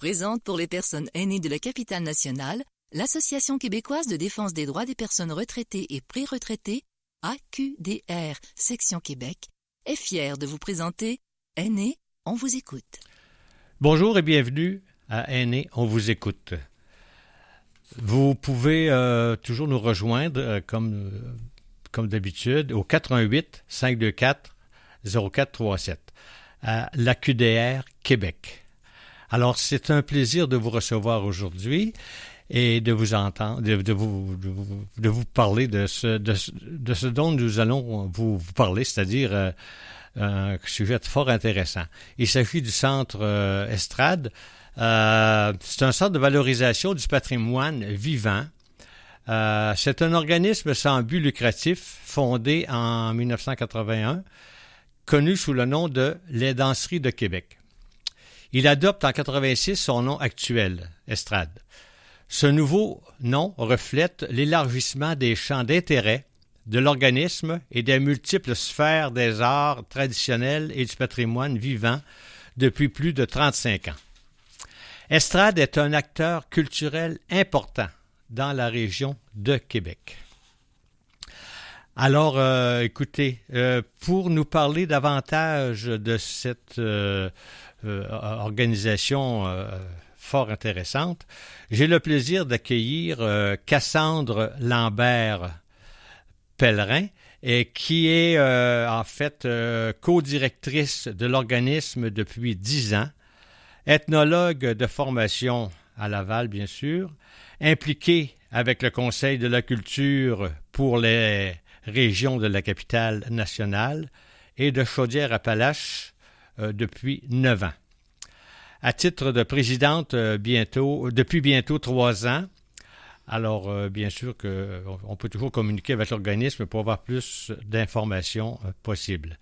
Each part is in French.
présente pour les personnes aînées de la capitale nationale l'Association québécoise de défense des droits des personnes retraitées et pré-retraitées, AQDR, section Québec, est fière de vous présenter Aînés, on vous écoute. Bonjour et bienvenue à Aînés, on vous écoute. Vous pouvez toujours nous rejoindre comme d'habitude au 418-524-0437 à l'AQDR Québec. Alors, c'est un plaisir de vous recevoir aujourd'hui et de vous entendre, de vous parler de ce dont nous allons vous parler, c'est-à-dire un sujet fort intéressant. Il s'agit du Centre Estrade. C'est un centre de valorisation du patrimoine vivant. C'est un organisme sans but lucratif fondé en 1981, connu sous le nom de Les Danseries de Québec. Il adopte en 86 son nom actuel, Estrade. Ce nouveau nom reflète l'élargissement des champs d'intérêt de l'organisme et des multiples sphères des arts traditionnels et du patrimoine vivant depuis plus de 35 ans. Estrade est un acteur culturel important dans la région de Québec. Alors, écoutez, pour nous parler davantage de cette organisation fort intéressante, j'ai le plaisir d'accueillir Cassandre Lambert-Pellerin, qui est en fait co-directrice de l'organisme depuis 10 ans, ethnologue de formation à Laval, bien sûr, impliquée avec le Conseil de la culture pour les régions de la capitale nationale et de Chaudière-Appalaches depuis 9 ans. À titre de présidente depuis bientôt 3 ans. Alors, bien sûr qu'on peut toujours communiquer avec l'organisme pour avoir plus d'informations possibles.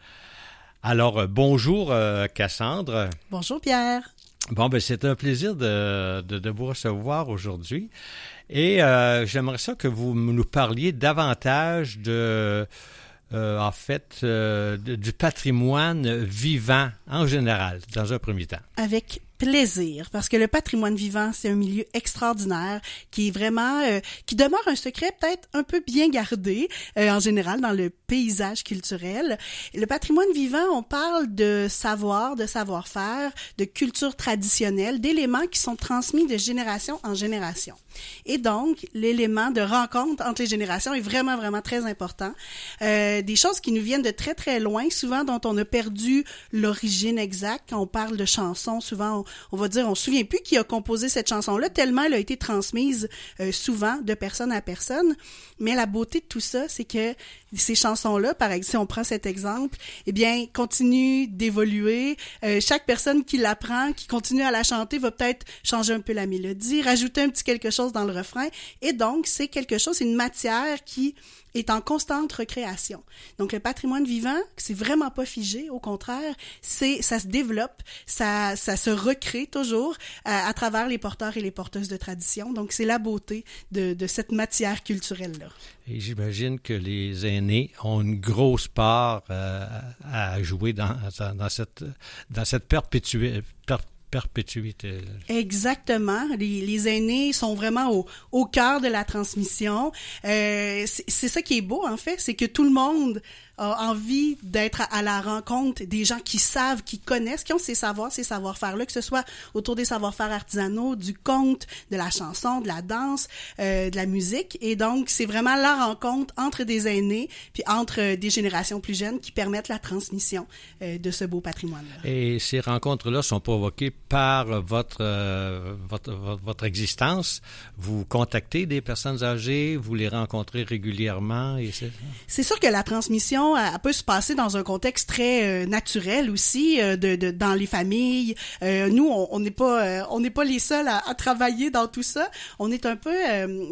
Alors, bonjour Cassandre. Bonjour Pierre. Bon, ben c'est un plaisir de vous recevoir aujourd'hui. Et j'aimerais ça que vous nous parliez davantage du patrimoine vivant en général, dans un premier temps. Avec plaisir, parce que le patrimoine vivant, c'est un milieu extraordinaire qui est vraiment, qui demeure un secret peut-être un peu bien gardé en général dans le paysage culturel. Le patrimoine vivant, on parle de savoir, de savoir-faire, de culture traditionnelle, d'éléments qui sont transmis de génération en génération. Et donc, l'élément de rencontre entre les générations est vraiment, vraiment très important. Des choses qui nous viennent de très, très loin, souvent dont on a perdu l'origine exacte. Quand on parle de chansons, souvent, on va dire, on se souvient plus qui a composé cette chanson-là, tellement elle a été transmise souvent de personne à personne. Mais la beauté de tout ça, c'est que ces chansons-là, par exemple, si on prend cet exemple, eh bien, continuent d'évoluer. Chaque personne qui l'apprend, qui continue à la chanter, va peut-être changer un peu la mélodie, rajouter un petit quelque chose dans le refrain. Et donc, c'est quelque chose, c'est une matière qui est en constante recréation. Donc, le patrimoine vivant, c'est vraiment pas figé. Au contraire, ça se développe, ça se recrée toujours à travers les porteurs et les porteuses de tradition. Donc, c'est la beauté de cette matière culturelle-là. Et j'imagine que les aînés ont une grosse part à jouer dans cette perpétuité. Exactement. Les aînés sont vraiment au cœur de la transmission. C'est ça qui est beau, en fait, c'est que tout le monde a envie d'être à la rencontre des gens qui savent, qui connaissent, qui ont ces savoirs, ces savoir-faire-là, que ce soit autour des savoir-faire artisanaux, du conte, de la chanson, de la danse, de la musique. Et donc, c'est vraiment la rencontre entre des aînés puis entre des générations plus jeunes qui permettent la transmission de ce beau patrimoine-là. Et ces rencontres-là sont provoquées par votre existence. Vous contactez des personnes âgées, vous les rencontrez régulièrement. Et c'est sûr que la transmission elle peut se passer dans un contexte très naturel aussi, dans les familles. Nous, on n'est pas les seuls à travailler dans tout ça. On est un peu,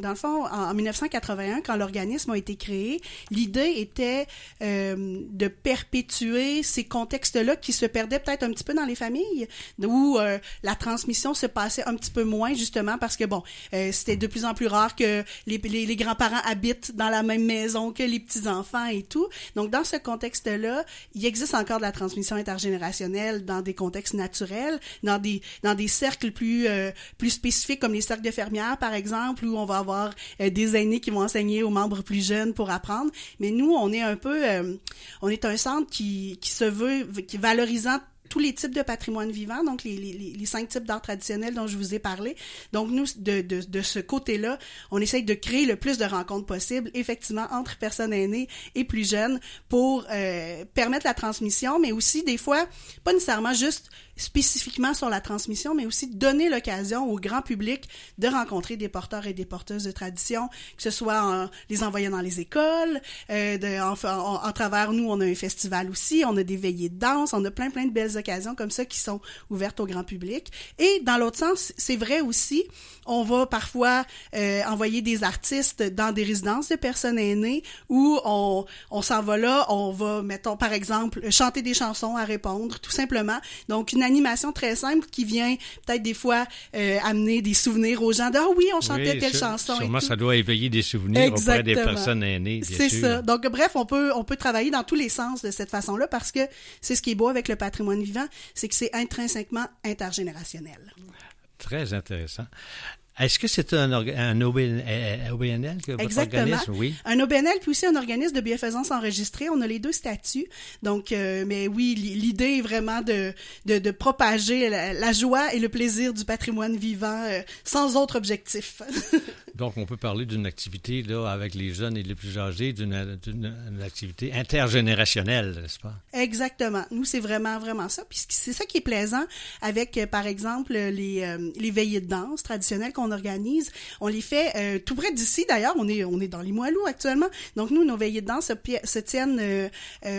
dans le fond, en 1981, quand l'organisme a été créé, l'idée était de perpétuer ces contextes-là qui se perdaient peut-être un petit peu dans les familles, où la transmission se passait un petit peu moins, justement, parce que, c'était de plus en plus rare que les grands-parents habitent dans la même maison que les petits-enfants et tout. Donc, dans ce contexte-là, il existe encore de la transmission intergénérationnelle dans des contextes naturels, dans des cercles plus spécifiques, comme les cercles de fermières, par exemple, où on va avoir des aînés qui vont enseigner aux membres plus jeunes pour apprendre. Mais nous, on est on est un centre qui se veut, qui est valorisant tous les types de patrimoine vivant, donc les 5 types d'art traditionnels dont je vous ai parlé. Donc, nous, de ce côté-là, on essaye de créer le plus de rencontres possibles, effectivement, entre personnes aînées et plus jeunes pour permettre la transmission, mais aussi, des fois, pas nécessairement juste spécifiquement sur la transmission, mais aussi donner l'occasion au grand public de rencontrer des porteurs et des porteuses de tradition, que ce soit en les envoyant dans les écoles, en travers nous, on a un festival aussi, on a des veillées de danse, on a plein de belles occasions comme ça qui sont ouvertes au grand public. Et dans l'autre sens, c'est vrai aussi, on va parfois envoyer des artistes dans des résidences de personnes aînées où on s'en va là, on va, mettons, par exemple, chanter des chansons à répondre, tout simplement. Donc, une animation très simple qui vient peut-être des fois amener des souvenirs aux gens de « Ah oui, on chantait telle chanson. » Sûrement, ça doit éveiller des souvenirs auprès des personnes aînées, bien sûr. C'est ça. Donc, bref, on peut travailler dans tous les sens de cette façon-là parce que c'est ce qui est beau avec le patrimoine vivant, c'est que c'est intrinsèquement intergénérationnel. Très intéressant. Est-ce que c'est un OBNL que votre Exactement. organisme? Oui. Un OBNL puis aussi un organisme de bienfaisance enregistré. On a les deux statuts. Donc, mais oui, l'idée est vraiment de propager la joie et le plaisir du patrimoine vivant sans autre objectif. Donc, on peut parler d'une activité là avec les jeunes et les plus âgés, d'une activité intergénérationnelle, n'est-ce pas? Exactement. Nous, c'est vraiment ça. Puis c'est ça qui est plaisant avec, par exemple, les veillées de danse traditionnelles qu'on organise. On les fait tout près d'ici. D'ailleurs, on est dans Limoilou actuellement. Donc, nous, nos veillées de danse se tiennent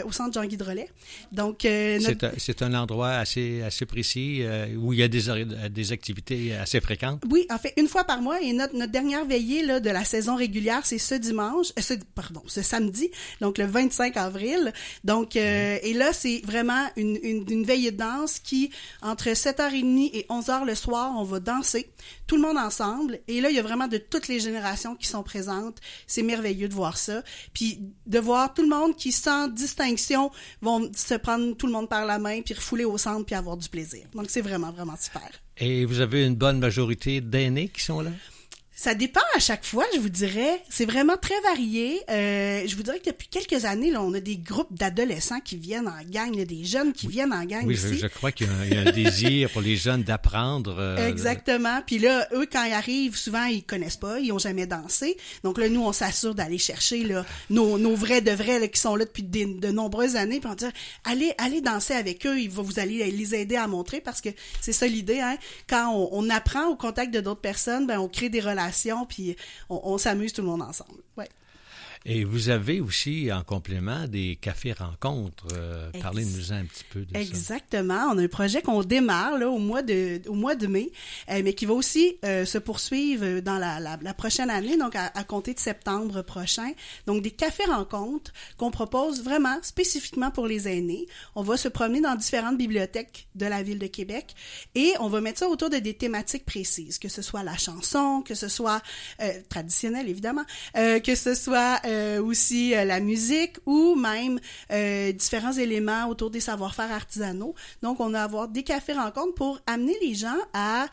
au centre Jean-Guy Drolet. Donc, c'est un endroit assez précis où il y a des activités assez fréquentes? Oui, en fait, une fois par mois. Et notre dernière veillée là, de la saison régulière, c'est ce samedi, donc le 25 avril. Donc, et là, c'est vraiment une veillée de danse qui, entre 7h30 et 11h le soir, on va danser, tout le monde ensemble. Et là, il y a vraiment de toutes les générations qui sont présentes. C'est merveilleux de voir ça. Puis de voir tout le monde qui, sans distinction, vont se prendre tout le monde par la main, puis refouler au centre, puis avoir du plaisir. Donc, c'est vraiment super. Et vous avez une bonne majorité d'aînés qui sont là? Ça dépend à chaque fois, je vous dirais. C'est vraiment très varié. Je vous dirais que depuis quelques années, là, on a des groupes d'adolescents qui viennent en gang, là, des jeunes qui viennent en gang aussi. Oui, je crois qu'il y a un désir pour les jeunes d'apprendre. Exactement. Puis là, eux, quand ils arrivent, souvent, ils connaissent pas, ils ont jamais dansé. Donc là, nous, on s'assure d'aller chercher là, nos vrais de vrais là, qui sont là depuis de nombreuses années, puis on dit allez danser avec eux, vous allez les aider à montrer, parce que c'est ça l'idée, hein. Quand on apprend au contact de d'autres personnes, ben on crée des relations, puis on s'amuse tout le monde ensemble. Ouais. Et vous avez aussi, en complément, des cafés-rencontres. Parlez-nous un petit peu de ça. Exactement. On a un projet qu'on démarre là, au mois de mai, mais qui va aussi se poursuivre dans la prochaine année, donc à compter de septembre prochain. Donc, des cafés-rencontres qu'on propose vraiment spécifiquement pour les aînés. On va se promener dans différentes bibliothèques de la Ville de Québec et on va mettre ça autour de des thématiques précises, que ce soit la chanson, que ce soit traditionnelle, évidemment, que ce soit aussi la musique ou même différents éléments autour des savoir-faire artisanaux. Donc, on va avoir des cafés-rencontres pour amener les gens à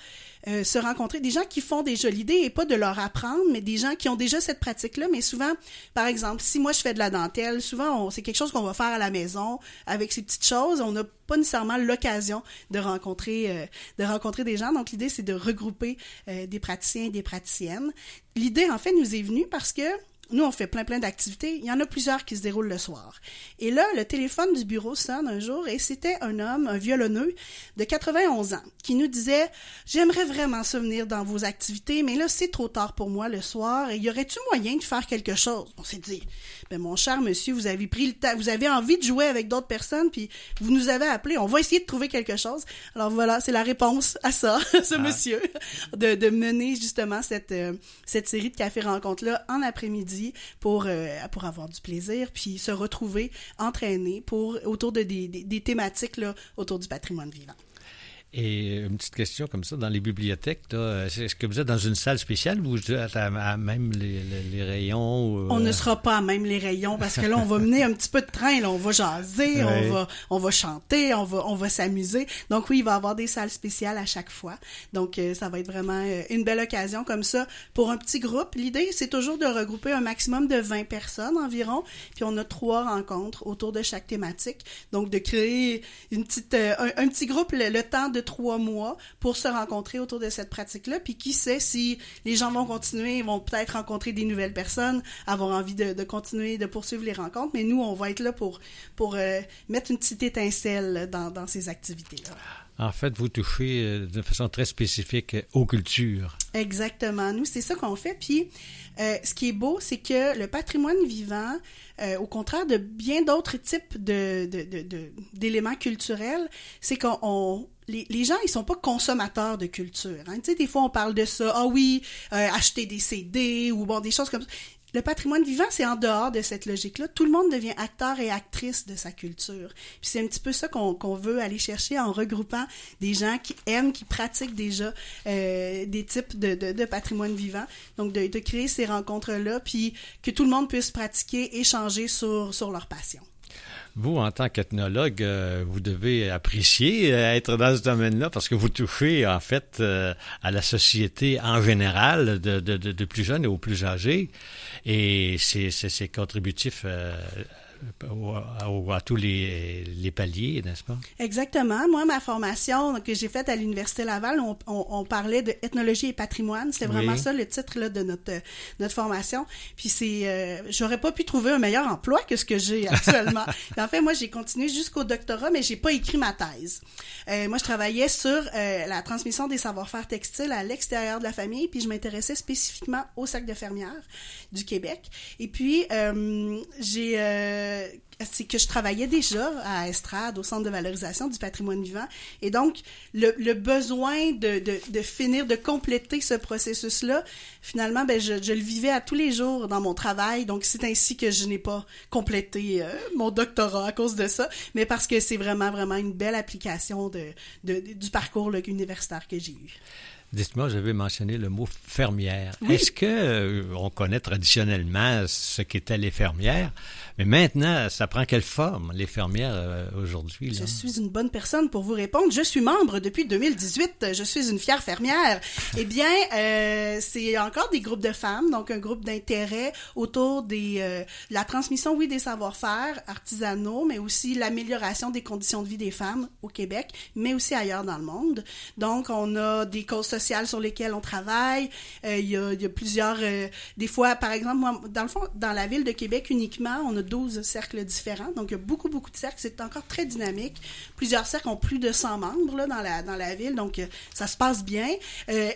se rencontrer, des gens qui font déjà l'idée et pas de leur apprendre, mais des gens qui ont déjà cette pratique-là. Mais souvent, par exemple, si moi je fais de la dentelle, souvent c'est quelque chose qu'on va faire à la maison avec ces petites choses. On n'a pas nécessairement l'occasion de rencontrer des gens. Donc, l'idée, c'est de regrouper des praticiens et des praticiennes. L'idée, en fait, nous est venue parce que nous, on fait plein d'activités. Il y en a plusieurs qui se déroulent le soir. Et là, le téléphone du bureau sonne un jour et c'était un homme, un violonneux de 91 ans, qui nous disait « J'aimerais vraiment ça venir dans vos activités, mais là, c'est trop tard pour moi le soir. Et y aurait-tu moyen de faire quelque chose? » On s'est dit « Ben, mon cher monsieur, vous avez pris le temps, vous avez envie de jouer avec d'autres personnes, puis vous nous avez appelés. On va essayer de trouver quelque chose. » Alors voilà, c'est la réponse à ça, monsieur, de mener justement cette série de cafés-rencontres-là en après-midi pour avoir du plaisir, puis se retrouver, entraîner autour de des thématiques là, autour du patrimoine vivant. Et une petite question comme ça, dans les bibliothèques, là, est-ce que vous êtes dans une salle spéciale ou vous êtes à même les rayons? On ne sera pas à même les rayons parce que là, on va mener un petit peu de train. Là, on va jaser, Oui. on va chanter, on va s'amuser. Donc oui, il va y avoir des salles spéciales à chaque fois. Donc ça va être vraiment une belle occasion comme ça pour un petit groupe. L'idée, c'est toujours de regrouper un maximum de 20 personnes environ. Puis on a 3 rencontres autour de chaque thématique. Donc de créer un petit groupe le temps de 3 mois pour se rencontrer autour de cette pratique-là. Puis qui sait si les gens vont continuer, ils vont peut-être rencontrer des nouvelles personnes, avoir envie de continuer, de poursuivre les rencontres. Mais nous, on va être là pour mettre une petite étincelle dans ces activités-là. En fait, vous touchez de façon très spécifique aux cultures. Exactement. Nous, c'est ça qu'on fait. Puis, ce qui est beau, c'est que le patrimoine vivant, au contraire de bien d'autres types d'éléments culturels, c'est qu'on les gens, ils sont pas consommateurs de culture. Hein. Tu sais, des fois, on parle de ça. Ah oui, acheter des CD ou bon, des choses comme ça. Le patrimoine vivant, c'est en dehors de cette logique-là. Tout le monde devient acteur et actrice de sa culture. Puis c'est un petit peu ça qu'on veut aller chercher en regroupant des gens qui aiment, qui pratiquent déjà des types de patrimoine vivant. Donc, de créer ces rencontres-là, puis que tout le monde puisse pratiquer, échanger sur leur passion. Vous, en tant qu'ethnologue, vous devez apprécier être dans ce domaine-là parce que vous touchez, en fait, à la société en général, de plus jeunes et aux plus âgés. Et c'est contributif à tous les paliers, n'est-ce pas? Exactement. Moi, ma formation que j'ai faite à l'Université Laval, on parlait de ethnologie et patrimoine. C'était vraiment ça le titre là, de notre formation. Puis j'aurais pas pu trouver un meilleur emploi que ce que j'ai actuellement. En fait, moi, j'ai continué jusqu'au doctorat, mais j'ai pas écrit ma thèse. Moi, je travaillais sur la transmission des savoir-faire textiles à l'extérieur de la famille, puis je m'intéressais spécifiquement au cercle de fermières du Québec. Et puis, c'est que je travaillais déjà à Estrade, au Centre de valorisation du patrimoine vivant. Et donc, le besoin de finir, de compléter ce processus-là, finalement, je le vivais à tous les jours dans mon travail. Donc, c'est ainsi que je n'ai pas complété mon doctorat à cause de ça, mais parce que c'est vraiment, vraiment une belle application du parcours là, universitaire que j'ai eu. Dites-moi, j'avais mentionné le mot fermière. Oui. Est-ce que on connaît traditionnellement ce qu'étaient les fermières, mais maintenant, ça prend quelle forme, les fermières, aujourd'hui? Là? Je suis une bonne personne pour vous répondre. Je suis membre depuis 2018. Je suis une fière fermière. Eh bien, c'est encore des groupes de femmes, donc un groupe d'intérêt autour de la transmission, oui, des savoir-faire artisanaux, mais aussi l'amélioration des conditions de vie des femmes au Québec, mais aussi ailleurs dans le monde. Donc, on a des causes sociales sur lesquelles on travaille. Il y a plusieurs... des fois, par exemple, moi, dans le fond, dans la ville de Québec uniquement, on a 12 cercles différents. Donc, il y a beaucoup, beaucoup de cercles. C'est encore très dynamique. Plusieurs cercles ont plus de 100 membres là, dans la ville. Donc, ça se passe bien.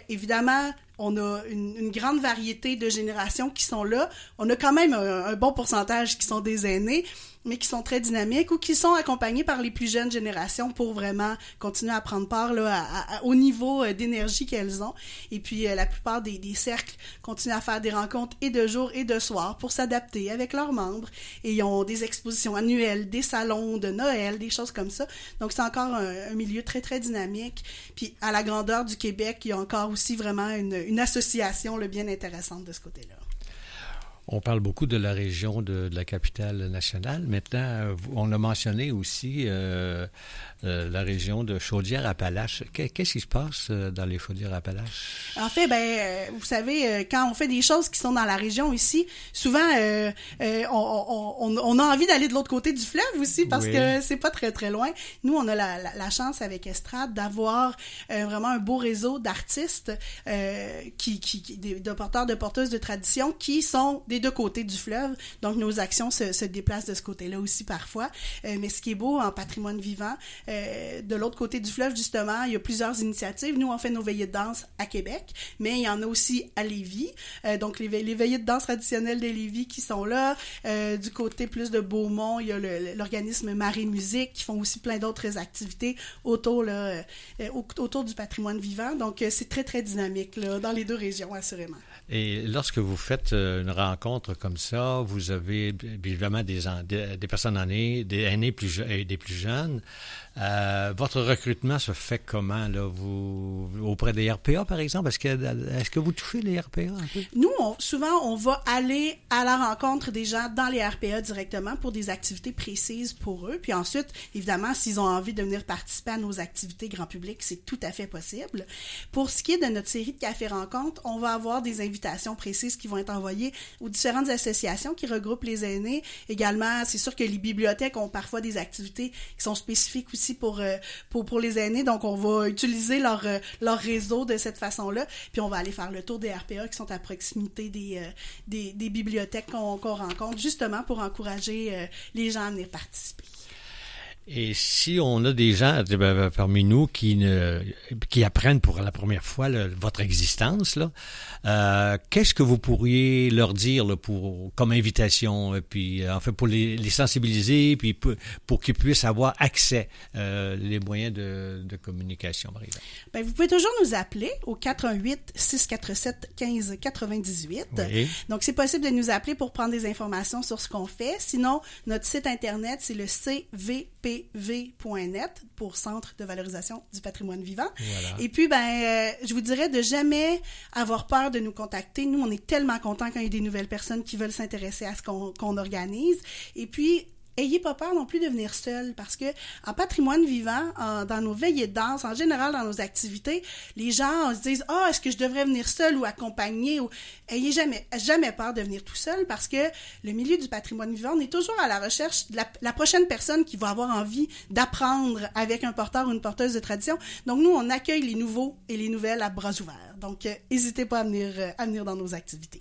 Évidemment, on a une grande variété de générations qui sont là. On a quand même un bon pourcentage qui sont des aînés, mais qui sont très dynamiques ou qui sont accompagnés par les plus jeunes générations pour vraiment continuer à prendre part là, au niveau d'énergie qu'elles ont. Et puis, la plupart des cercles continuent à faire des rencontres et de jour et de soir pour s'adapter avec leurs membres. Et ils ont des expositions annuelles, des salons de Noël, des choses comme ça. Donc, c'est encore un milieu très, très dynamique. Puis, à la grandeur du Québec, il y a encore aussi vraiment une association là, bien intéressante de ce côté-là. On parle beaucoup de la région de la capitale nationale. Maintenant, on a mentionné aussi la région de Chaudière-Appalaches. Qu'est-ce qui se passe dans les Chaudières-Appalaches? En fait, vous savez, quand on fait des choses qui sont dans la région ici, souvent, on a envie d'aller de l'autre côté du fleuve aussi parce que c'est pas très, très loin. Nous, on a la chance avec Estrade d'avoir vraiment un beau réseau d'artistes de porteurs, de porteuses de tradition qui sont des deux côtés du fleuve. Donc, nos actions se déplacent de ce côté-là aussi parfois. Mais ce qui est beau en patrimoine vivant, de l'autre côté du fleuve, justement, il y a plusieurs initiatives. Nous, on fait nos veillées de danse à Québec, mais il y en a aussi à Lévis. Donc, les veillées de danse traditionnelles de Lévis qui sont là. Du côté plus de Beaumont, il y a l'organisme Marée Musique qui font aussi plein d'autres activités autour du patrimoine vivant. Donc, c'est très, très dynamique là, dans les deux régions, assurément. Et lorsque vous faites une rencontre comme ça, vous avez évidemment des personnes aînées, des aînés et des plus jeunes. Votre recrutement se fait comment, là, vous, auprès des RPA, par exemple? Est-ce que vous touchez les RPA un peu? Nous, souvent, on va aller à la rencontre des gens dans les RPA directement pour des activités précises pour eux. Puis ensuite, évidemment, s'ils ont envie de venir participer à nos activités grand public, c'est tout à fait possible. Pour ce qui est de notre série de café-rencontres, on va avoir des invitations précises qui vont être envoyées aux différentes associations qui regroupent les aînés. Également, c'est sûr que les bibliothèques ont parfois des activités qui sont spécifiques aussi pour les aînés. Donc, on va utiliser leur réseau de cette façon-là. Puis, on va aller faire le tour des RPA qui sont à proximité des bibliothèques qu'on rencontre, justement pour encourager les gens à venir participer. Et si on a des gens parmi nous qui apprennent pour la première fois votre existence, là, qu'est-ce que vous pourriez leur dire là, comme invitation, et puis en fait pour les sensibiliser, puis pour qu'ils puissent avoir accès les moyens de communication, par exemple? Bien, vous pouvez toujours nous appeler au 418-647-1598. Oui. Donc, c'est possible de nous appeler pour prendre des informations sur ce qu'on fait. Sinon, notre site Internet, c'est le cvpv.net pour Centre de valorisation du patrimoine vivant. Voilà. Et puis, je vous dirais de jamais avoir peur de nous contacter. Nous, on est tellement contents quand il y a des nouvelles personnes qui veulent s'intéresser à ce qu'on organise. Et puis, ayez pas peur non plus de venir seul, parce que en patrimoine vivant, dans nos veillées de danse, en général dans nos activités, les gens se disent « est-ce que je devrais venir seul ou accompagné? » Ayez jamais peur de venir tout seul, parce que le milieu du patrimoine vivant, on est toujours à la recherche de la prochaine personne qui va avoir envie d'apprendre avec un porteur ou une porteuse de tradition. Donc nous, on accueille les nouveaux et les nouvelles à bras ouverts. Donc, n'hésitez pas à venir dans nos activités.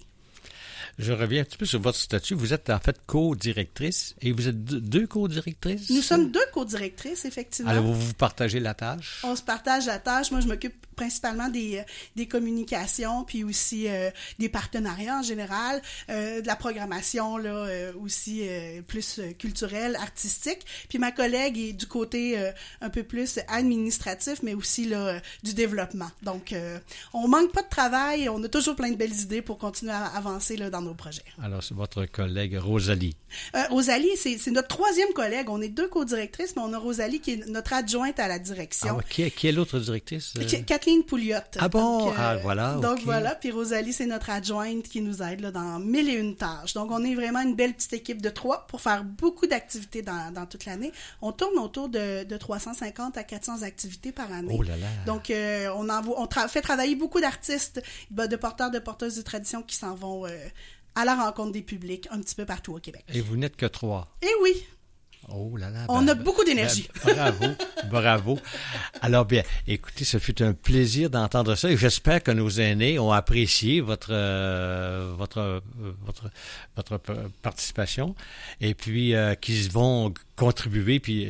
Je reviens un petit peu sur votre statut. Vous êtes en fait co-directrice et vous êtes deux co-directrices? Nous sommes deux co-directrices, effectivement. Alors, vous partagez la tâche? On se partage la tâche. Moi, je m'occupe principalement des communications, puis aussi des partenariats en général, de la programmation là, aussi plus culturelle, artistique. Puis ma collègue est du côté un peu plus administratif, mais aussi là, du développement. Donc, on manque pas de travail, on a toujours plein de belles idées pour continuer à avancer là, dans nos projets. Alors, c'est votre collègue Rosalie. Rosalie, c'est notre troisième collègue. On est deux co-directrices, mais on a Rosalie qui est notre adjointe à la direction. Ah, qui est l'autre directrice? Kathleen Pouliot. Ah bon? Donc, voilà. Donc, okay. Voilà. Puis Rosalie, c'est notre adjointe qui nous aide là, dans 1001 tâches. Donc, on est vraiment une belle petite équipe de 3 pour faire beaucoup d'activités dans toute l'année. On tourne autour de 350 à 400 activités par année. Oh là là! Donc, on fait travailler beaucoup d'artistes, de porteurs, de porteuses de tradition qui s'en vont à la rencontre des publics un petit peu partout au Québec. Et vous n'êtes que 3? Eh oui! Oh là là! On a beaucoup d'énergie. Bravo. Alors bien, écoutez, ce fut un plaisir d'entendre ça et j'espère que nos aînés ont apprécié votre participation et puis qu'ils vont contribuer puis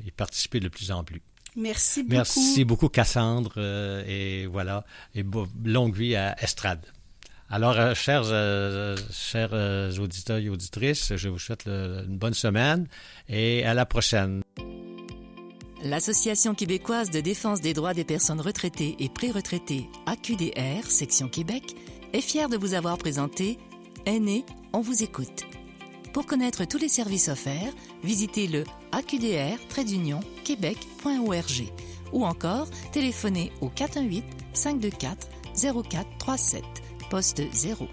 y participer de plus en plus. Merci beaucoup. Merci beaucoup, Cassandre, et voilà, et longue vie à Estrade. Alors, chers auditeurs et auditrices, je vous souhaite une bonne semaine et à la prochaine. L'Association québécoise de défense des droits des personnes retraitées et pré-retraitées, AQDR, section Québec, est fière de vous avoir présenté Aînés, on vous écoute. Pour connaître tous les services offerts, visitez le aqdr-québec.org ou encore téléphonez au 418-524-0437. Poste 0.